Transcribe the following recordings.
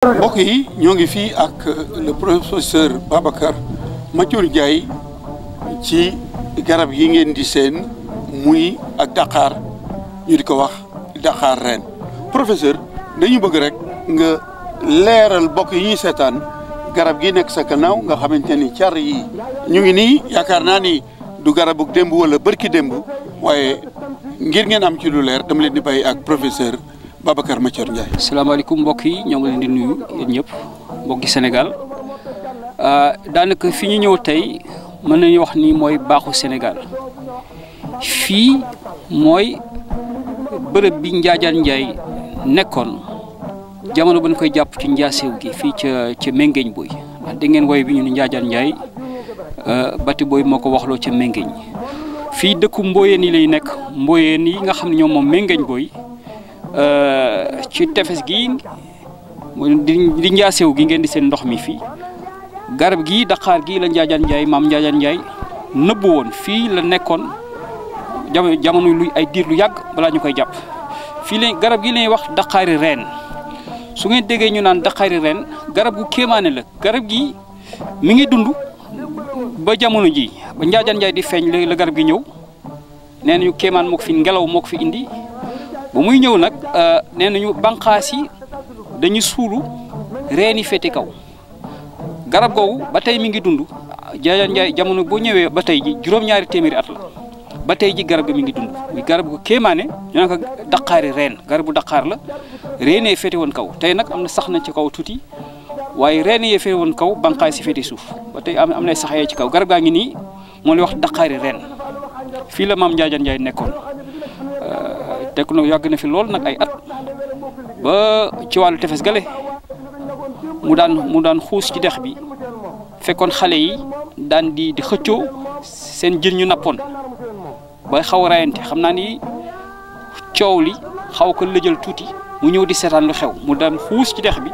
mbokk yi ñoo ngi fii ak le professeur Babacar Mathior Ndiaye ci garab yi ngeen di seen muy ak Dakar ñu di ko wax Dakar ren professeur dañu bëgg rek nga leeral mbokk yi ñuy seetaan garab gi nekk sa gannaaw nga xamante ni car yi ñu ngi nii yaakaar naa ni du garabu démb wala bërki démb waaye ngir ngeen am ci lu leer dama leen di bàyyi ak professeur Babacar Mathior Ndiaye. salaamaaleykum mbokk yi ñoo ngi leen di nuyu yéen ñëpp mbokki Sénégal daanaka fi ñu ñëw tey mën nañu wax ni mooy baaxu Sénégal fii mooy bërëb bi Njaajaan Njaay nekkoon jamono ba ñu koy jàpp ci njaasew gi fii ca Mengeñ Boy wax dégg ngeen woy bi ñu ne Njaajaan Njaay bati booy moo ko waxloo ca Mengeñ fii dëkku mbooyeen yi lay nekk mbooyeen yi nga xam ne ñoom moom Mengeñ Boy ci tefes gi di njaasew gi ngeen di seen ndox mi fii garab gi Dakar gi la Njaajaan Njaay maam Njaajaan Njaay nëbbu woon fii la nekkoon jamono luy ay diir lu yàgg balaa ñu koy jàpp fii la garab gi lañuy wax Dakari reen su ngeen déggee ñu naan Dakari reen garab gu kéemaane la garab gi mi ngi dund ba jamono ji ba Njaajaan Njaay di feeñ la garab gi ñëw nee nañu kéemaan moo ko fi ngelaw moo ko fi indi ba muy ñëw nag nee nañu bànqaas yi dañu suulu reen yi féete kaw garab googu ba tey mi ngi dund Njaajaan Njaay jamono boo ñëwee ba tey ji juróom-ñaari téeméeri at la ba tey ji garab gi mi ngi dund muy garab gu kéemaane ñu naan ko Dakari reen garabu Dakar la reen yi féete woon kaw tey nag am na sax na ci kaw tuuti waaye reen yi féete woon kaw bànqaas yi féete suuf ba tey am na sax yee ci kaw garab gaa ngi nii moo lay wax Dakari reen fii la maam Njaajaan Njaay nekkoon tekk na yàgg na fi lool nag ay at ba ci wàllu tefes gale mu daan xuus ci dex bi fekkoon xale yi daan di xëccoo seen jën ñu nappoon ba xaw a rayante xam naa ni coow li xaw ko lëjal tuuti mu ñëw di seetaan lu xew mu daan xuus ci dex bi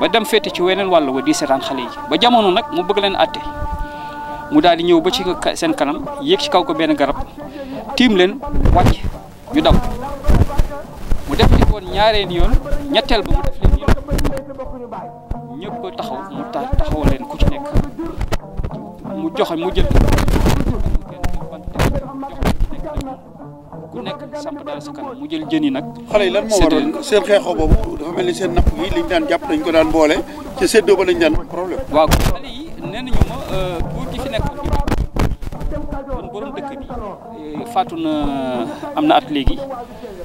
ba dem féete ci weneen wàll wa di seetaan xale yi ba jamono nag mu bëgg leen àtte mu daal di ñëw ba ci seen kanam yéeg ci kaw ko benn garab tiim leen wàcc ñu daw mu def li woon ñaareel yoon ñetteel ba mu def leen yoon ñëpp taxaw mu taxaw leen ku ci nekk mu joxe mu jël ku nekk samp daal sa kanam mu jël jën yi nag. xale yi lan moo waral seen xeexoo boobu dafa mel ni seen napp gi liñ daan jàpp dañ ko daan boole ci séddoo ba lañ daan problème. waaw xale yi nee nañu ma buur gi fi nekkoon kon borom dëkk bi faatu na am na at léegi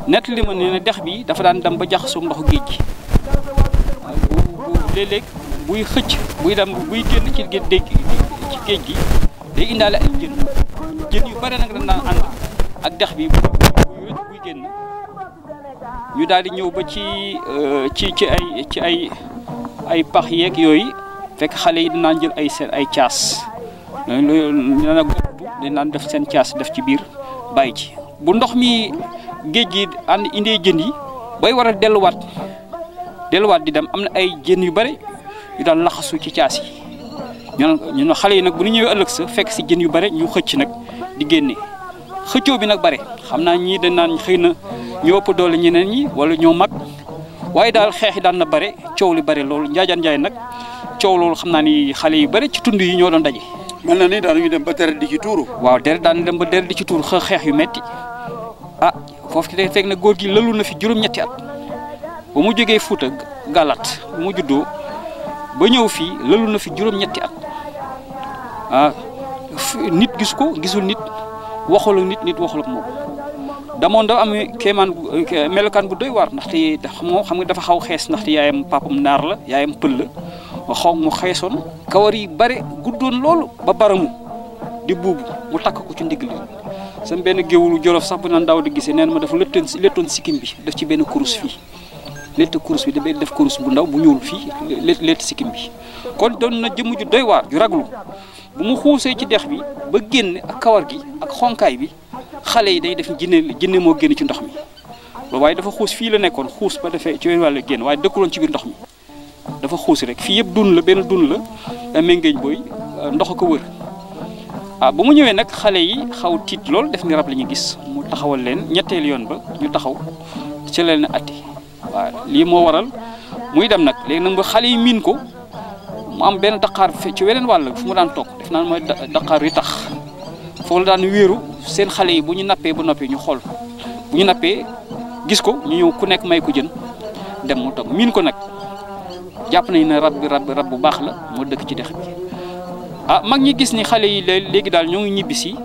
nett li ma ne dex bi dafa daan dem ba jaxasoo ndoxu géej gi léeg-léeg buy xëcc buy dem buy génn ci géej gi day indaale ay jën yu bare nag dañ daan ànd ak dex bi buy génn ñu daal di ñëw ba ci ay pax yeeg yooyu fekk xale yi dinaan jël ay caas loolu nag dañ daan def seen caas def ci biir bàyyi ci bu ndox mi géej gi ànd indee jën yi bay war a delluwaat di dem am na ay jën yu bëri yu daan laxasu ci caas yi ñu ne xale yi nag bu ñu ñëwee ëllëg sa fekk si jën yu bëri ñu xëcc nag di génne xëccoo bi nag bëri xam naa ñii dañ naan xëy na ñoo ëpp doole ñeneen ñi wala ñoo mag waaye daal xeex yi daan na bëri coow li bëri loolu Njaajaan Njaay nag coow loolu xam naa ni xale yu bëri ci tund yi ñoo doon daje. mel na ni daanuñu dem ba deret di ci tuuru. waaw daan dem ba deret di ci tuuru xeex yu metti foofu ki fekk na góor gi lëlu na fi juróom-ñetti at ba mu jógee Fuuta Galat ba mu juddoo ba ñëw fii lëlu na fi juróom-ñetti at nit gis ko gisul nit waxul ak nit waxul ak moom damoon da am melokaan bu doy waar ndaxte xam nga dafa xaw xees ndaxte yaayam papam naar la yaayam pël la xaw mu xeesoon kawar yi bare guddoon loolu ba baramu di buubu mu takk ko ci ndigg li sam benn géewulu Jolof sax bu naan daaw di gisee neen ma dafa lettoon sikkim bi def ci benn kurus fii lett kurus bi def kurus bu ndaw bu ñuul fii lett sikkim bi kon doon na jëmm ju doy waar ju raglu bu mu xuusee ci dex bi ba génn ak kawar gi ak xonkaay bi xale yi day def jinne moo génn ci ndox mi waaye dafa xuus fii la nekkoon xuus ba defee ci wàllu génn waaye dëkkuloon ci biir ndox mi dafa xuus rek fii yëpp dun la benn dun la Mengeñ Boy ndox ko wër ba mu ñëwee nag xale yi xaw tiit lool def ni rab la ñu gis mu taxawal leen ñetteel yoon ba ñu taxaw ci leen atti waaw lii moo waral muy dem nag léegi nag ba xale yi miin ko mu am benn daqaar ci weneen wàll fu mu daan toog def naan mooy daqaar yi tax foofu la daan wéeru seen xale yi bu ñu nappee ba noppi ñu xool bu ñu nappee gis ko ñu ñëw ku nekk may ko jën dem mu toog miin ko nag jàpp nañ ne rab bu baax la moo dëkk ci dex bi mag ñi gis ni xale yi léegi daal ñoo ngi ñibbisi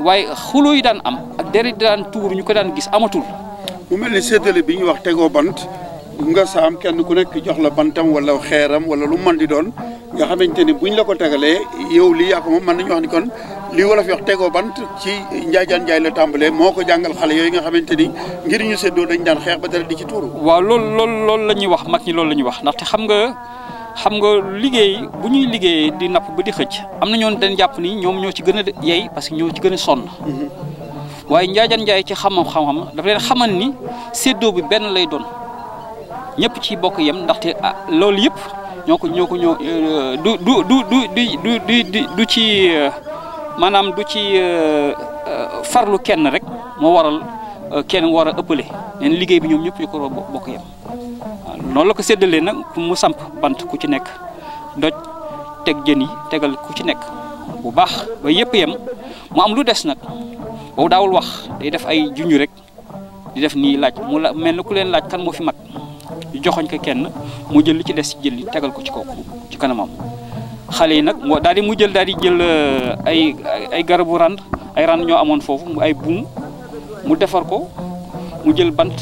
waaye xuloo yi daan am ak deret daan tuur ñu ko daan gis amatul. mu mel ni séddale bi ñuy wax tegoo bant nga saam kenn ku nekk jox la bantam wala xeeram wala lu mën di doon nga xamante ni buñ la ko tegalee yow lii yaa ko moom mën nañu wax ni kon li wolof wax tegoo bant ci Njaajaan Njaay la tàmbalee moo ko jàngal xale yooyu nga xamante ni ngir ñu séddoo dañ daan xeex ba dara di ci tuuru. waaw loolu la ñuy wax mag ñi loolu la ñuy wax ndaxte xam nga liggéey bu ñuy liggéeyee di napp ba di xëcc am na ñoon dañ jàpp ni ñoom ñoo ci gën a yey parce que ñoo ci gën a sonn waaye Njaajaan Njaay ci xam-xam dafa leen xamal ni séddoo bi benn lay doon ñëpp ci bokk yem ndaxte loolu yëpp du ci maanaam du ci farlu kenn rek moo waral kenn war a ëppale leen liggéey bi ñoom ñëpp ñu ko bokk yem noonu la ko séddalee nag mu samp bant ku ci nekk doj teg jën yi tegal ku ci nekk bu baax ba yëpp yem mu am lu des nag boobu daawul wax day def ay junj rek di def nii laaj mu la mel na ku leen laaj kan moo fi mag joxoñ ko kenn mu jël li ci des ci jël li tegal ko ci kooku ci kanamam xale yi nag moo daal di mu jël daal di jël ay garabu rand ay rand ñoo amoon foofu ay buum mu defar ko mu jël bant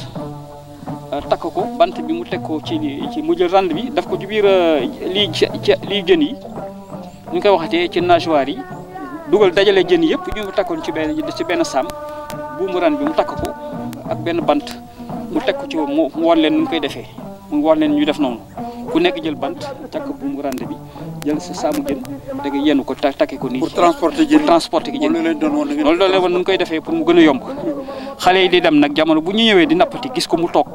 takk ko bant bi mu teg ko ci mu jël rand bi daf ko ci biir lii jën yi ñu koy waxatee ci nageoire yi dugal dajale jën yëpp ñu takkoon ci benn saam buumu rand bi mu takk ko ak benn bant mu teg ko ci mu won leen nu mu koy defee mu won leen ñu def noonu ku nekk jël bant takk buumu rand bi jël sa saamu jën da nga yenn ko takke ko nii. pour transporter jën loolu leen woon nu mu koy defee pour mu gën a yomb xale yi di dem nag jamono bu ñu ñëwee di nappati gis ko mu toog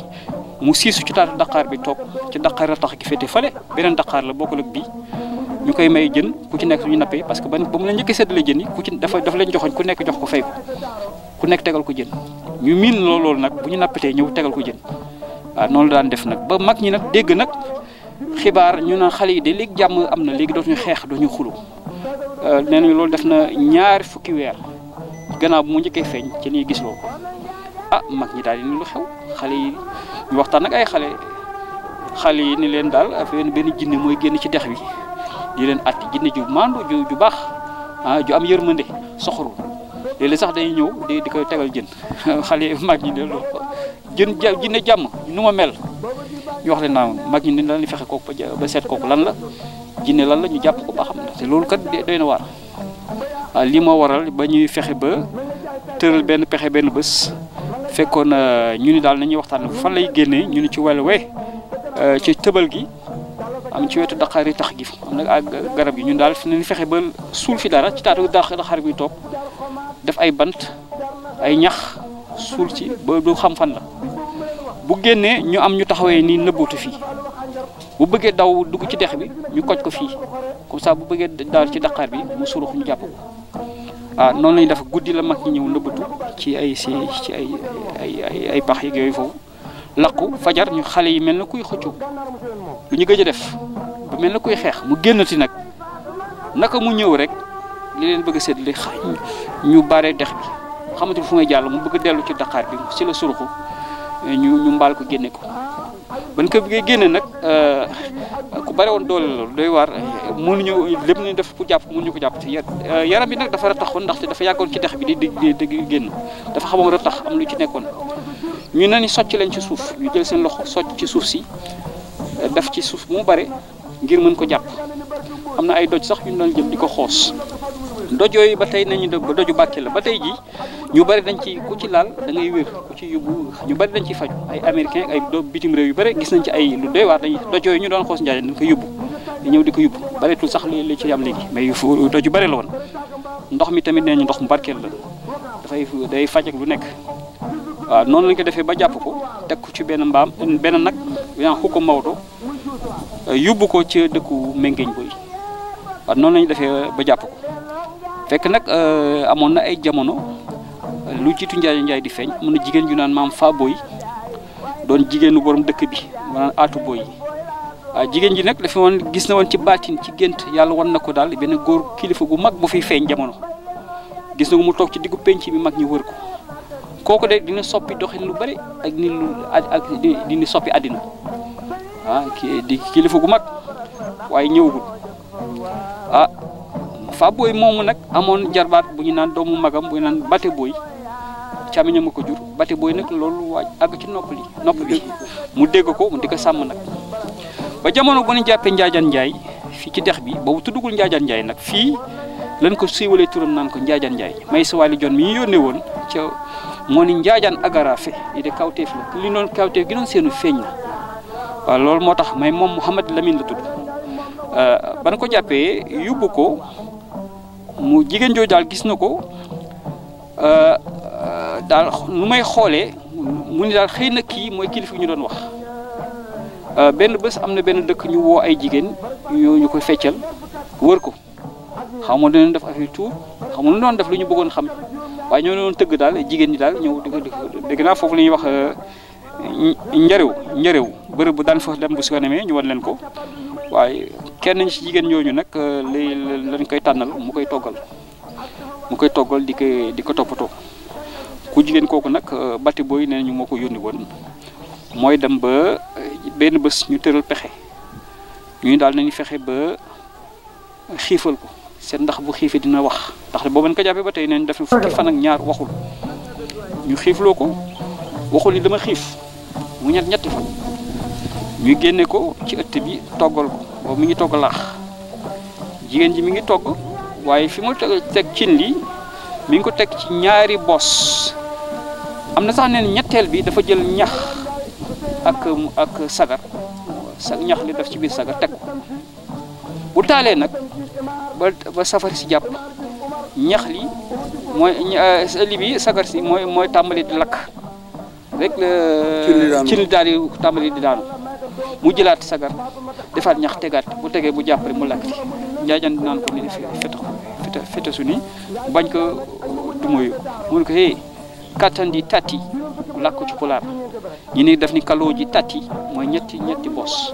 mu siisu ci taatu daqaar bi toog ci daqaar a tax gi féete fale beneen daqaar la bokkul ak bii ñu koy may jën ku ci nekk ñu nappee parce que ba mu la njëkk a séddale jën yi ku ci dafa leen joxoñ ku nekk jox ko fay ko ku nekk tegal ko jën ñu miin loolu nag bu ñu nappatee ñëw tegal ko jën waaw noonu daan def nag ba mag ñi nag dégg nag xibaar ñu naan xale yi de léegi jàmm am na léegi dootuñu xeex dootuñu xulu nee nañu loolu def na 2 fukki weer gannaaw bu mu njëkkee feeñ ci ñuy gis loolu mag ñi daal di ni lu xew xale yi ñu waxtaan nag ay xale yi ni leen daal benn jinne mooy génn ci dex bi di leen atti jinne ju maandu ju baax ju am yërmande soxoru léeg-léeg sax dañuy ñëw di koy tegal jën xale yi mag ñi ne loolu jinne jàmm nu ma mel ñu wax leen naa mag ñi ne lan di fexe kooku ba seet kooku lan la jinne lan la ñu jàpp ko ba xam te loolu kat doy na waar lii moo waral ba ñuy fexe ba tëral benn pexe benn bés fekkoon ñu ni daal nañuy waxtaan fan lay génnee ñu ni ci wàllu ci tëbal gi am ci wetu daqaar yi tax gi am na garab gi ñun daal fi nañu fexe ba suul fi dara ci taatu daqaar bi toog def ay bant ay ñax suul ci ba du xam fan la bu génnee ñu am ñu taxawee nii nëbbatu fii bu bëggee daw dugg ci dex bi ñu koj ko fii comme ça bu bëggee daal ci daqaar bi mu surux ñu jàpp ko noonu lañu def guddi la mag ñi ñëw nëbbatu ci ay pax yeeg yooyu foofu laqu fajar ñu xale yi mel na kuy xëccu lu ñu gëj a def ba mel na kuy xeex mu génnati nag naka mu ñëw rek li leen bëgg a seetlu ñu bare dex bi xamatul fu may jàll mu bëgg dellu ci daqaar bi ci la suruxu ñu mbaal ko génne ko ban ko bëggee génne nag ku bare woon doole loolu doy waar mënuñu lépp ñu def pour jàpp mënuñu ko jàpp te yaram bi nag dafa rataxoon ndaxte dafa yàggoon ci dex bi di génn dafa xamoon ratax am lu ci nekkoon ñu ne ni socc leen ci suuf ñu jël seen loxo socc ci suuf si def ci suuf bu mu bare ngir mën ko jàpp am na ay doj sax ñu doon jël di ko xoos doj yooyu ba tey nañu ba doju Bàkke la ba tey ji ñu bari dañ ci ku ci laal da ngay wér ku ci yóbbu ñu bari dañ ciy faju ay américain ay bitim réew yu bari gis nañ ci ay lu doy waar dañuy doj yooyu ñu doon xoos njaay dañ ko yóbbu di ñëw di ko yóbbu bareetul sax li ci am léegi mais doj yu bari la woon ndox mi tamit nee ñu ndox mu barkeel la day faj ak lu nekk waaw noonu lañ ko defee ba jàpp ko teg ko ci benn mbaam benn nag yaa xu ko Maodo yóbbu ko ci dëkku Mengeñ Boy waaw noonu lañu defee ba jàpp ko fekk nag amoon na ay jamono lu jiitu Njaay di feeñ mun na jigéen ju naan maam fa boy doon jigéenu borom dëkk bi maanaam aatu booy yi waaw jigéen ji nag dafa woon gis na woon ci baatin ci gént yàlla wan na ko daal benn góor kilifa gu mag bu fiy feeñ jamono gis na ko mu toog ci diggu penc bi mag ñi wër ko kooku de dina soppi doxin lu bari ak ni lu ak dina soppi àddina di kilifa gu mag waaye ñëwagul fa booy moomu nag amoon jarbaat bu ñu naan doomu magam bu ñu naan bate booy càmmiñam ma ko jur bate booy nag loolu waaj àgg ci nopp li mu dégg ko mu di ko sàmm nag ba jamono bu ñu jàppee Njaajaan Njaay fii ci dex bi boobu tuddugul Njaajaan Njaay nag fii lañ ko siiwalee turam naan ko Njaajaan Njaay may sa wàlli jon mi ñu yónnee woon ca moo ni Njaajaan agarafe li de kawteef la li noonu kawteef gi noonu seenu feeñ na waaw loolu moo tax may moom Mouhamad Lamine la tudd ba na ko jàppee yóbbu ko mu jigéen jooju daal gis na ko daal nu may xoolee mu ni daal xëy na kii mooy kilifa ñu doon wax benn bés am na benn dëkk ñu woo ay jigéen ñu koy feccal wër ko xam nga dañu def affaire tour xam nga lu doon def lu ñu bëggoon xam waaye ñoo doon tëgg daal jigéen ñi daal ñëw dégg naa foofu la ñuy wax njërew bërëb bu daan fa dem bu si ko nemee ñu wan leen ko waaye kenn ci jigéen ñooñu nag lañ koy tànnal mu koy toggal di ko toppatoo ku jigéen kooku nag bati booy nee nañu moo ko yónni woon mooy dem ba benn bés ñu tëral pexe ñu daal nañu fexe ba xiifal ko seet ndax bu xiifee dina wax ndax boobu ko jàppee ba tey neen def na fukki fan ak ñaar waxul ñu xiifloo ko waxul ni dama xiif mu ñetti fan ñu génne ko ci ëtt bi toggal ko boobu mi ngi togg laax jigéen ji mi ngi togg waaye fi mu teg cin li mi ngi ko teg ci ñaari bos am na sax neen ñetteel bi dafa jël ñax ak sagar ñax li def ci biir sagar teg ko bu taalee nag ba safari si jàpp ñax li mooy li bi sagar si mooy tàmbali di lakk rek cin li daal di tàmbali di daanu mu jëlaat sagar defaat ñax tegaat bu tegee bu jàppale mu lakkati Njaajaan naan ko ni fete su ni bañ ko dumoyu mu ne ko hey kattandi tati lakk ci pulaar ñi ni def ni kaloo ji tati mooy ñetti bos